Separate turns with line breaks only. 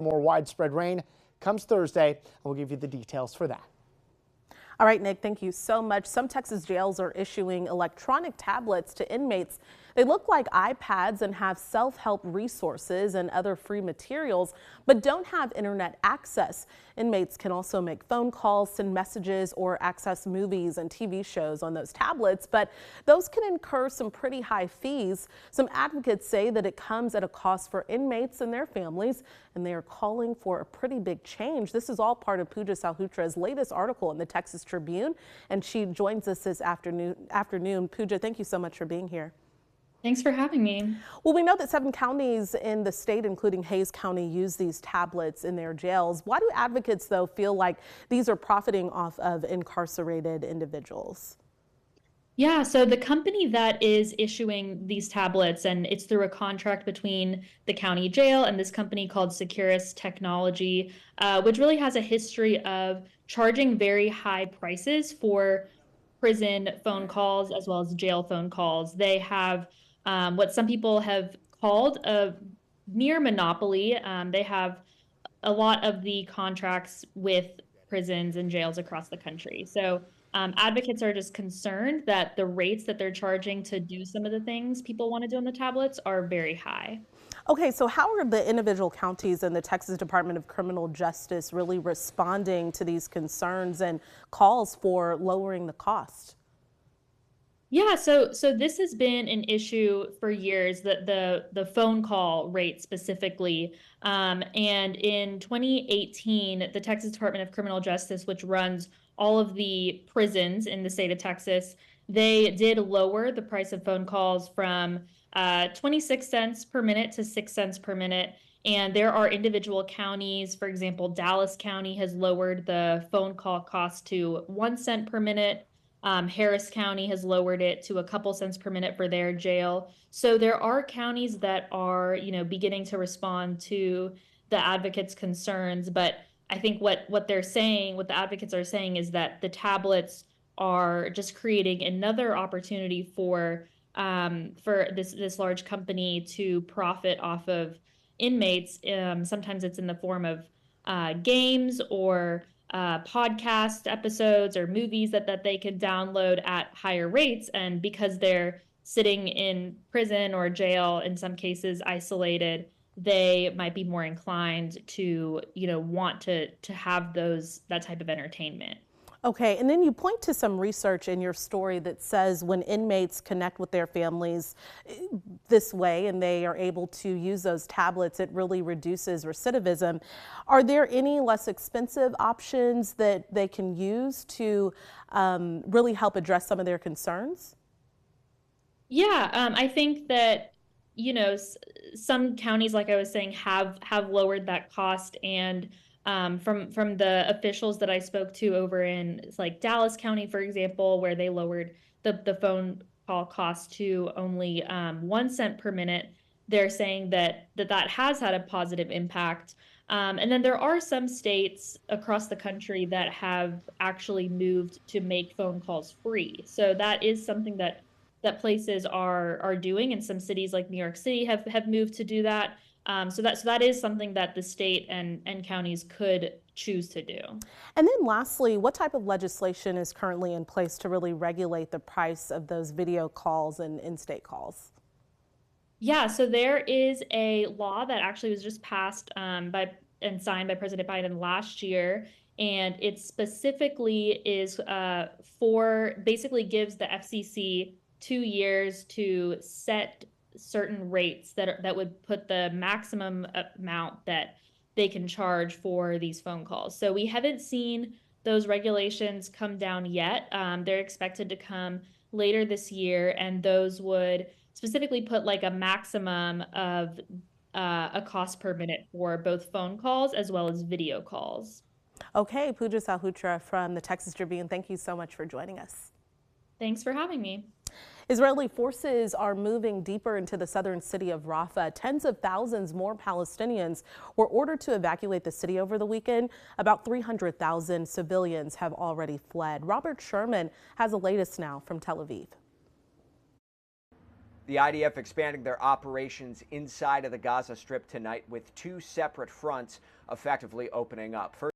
More widespread rain comes Thursday. We'll give you the details for that.
All right, Nick, thank you so much. Some Texas jails are issuing electronic tablets to inmates. They look like iPads and have self-help resources and other free materials, but don't have internet access. Inmates can also make phone calls, send messages, or access movies and TV shows on those tablets, but those can incur some pretty high fees. Some advocates say that it comes at a cost for inmates and their families, and they are calling for a pretty big change. This is all part of Pooja Salhutra's latest article in the Texas Tribune, and she joins us this afternoon. Pooja, thank you so much for being here.
Thanks for having me.
Well, we know that 7 counties in the state, including Hays County, use these tablets in their jails. Why do advocates, though, feel like these are profiting off of incarcerated individuals?
Yeah, so the company that is issuing these tablets, and it's through a contract between the county jail and this company called Securus Technology, which really has a history of charging very high prices for prison phone calls as well as jail phone calls. They have what some people have called a near monopoly. They have a lot of the contracts with prisons and jails across the country. So advocates are just concerned that the rates that they're charging to do some of the things people want to do on the tablets are very high.
Okay, so how are the individual counties and the Texas Department of Criminal Justice really responding to these concerns and calls for lowering the cost?
Yeah, so this has been an issue for years, that the phone call rate specifically. And in 2018, the Texas Department of Criminal Justice, which runs all of the prisons in the state of Texas, they did lower the price of phone calls from 26 cents per minute to 6 cents per minute. And there are individual counties, for example, Dallas County has lowered the phone call cost to 1 cent per minute. Harris County has lowered it to a couple cents per minute for their jail. So there are counties that are, beginning to respond to the advocates' concerns. But I think what they're saying, what the advocates are saying, is that the tablets are just creating another opportunity for this large company to profit off of inmates. Sometimes it's in the form of games or podcast episodes or movies that they can download at higher rates. And because they're sitting in prison or jail, in some cases isolated, they might be more inclined to, want to have that type of entertainment.
Okay, and then you point to some research in your story that says when inmates connect with their families this way and they are able to use those tablets, it really reduces recidivism. Are there any less expensive options that they can use to really help address some of their concerns?
Yeah, I think that, some counties, like I was saying, have lowered that cost. And from the officials that I spoke to over in like Dallas County, for example, where they lowered the phone call cost to only 1 cent per minute, they're saying that has had a positive impact. And then there are some states across the country that have actually moved to make phone calls free. So that is something that places are doing, and some cities like New York City have moved to do that. So that is something that the state and counties could choose to do.
And then lastly, what type of legislation is currently in place to really regulate the price of those video calls and in-state calls?
Yeah, so there is a law that actually was just passed and signed by President Biden last year. And it specifically is basically gives the FCC 2 years to set certain rates that would put the maximum amount that they can charge for these phone calls. So we haven't seen those regulations come down yet. They're expected to come later this year, and those would specifically put like a maximum of a cost per minute for both phone calls as well as video calls.
Okay, Pooja Salhutra from the Texas Tribune, thank you so much for joining us.
Thanks for having me.
Israeli forces are moving deeper into the southern city of Rafah. Tens of thousands more Palestinians were ordered to evacuate the city over the weekend. About 300,000 civilians have already fled. Robert Sherman has the latest now from Tel Aviv.
The IDF expanding their operations inside of the Gaza Strip tonight with 2 separate fronts effectively opening up. First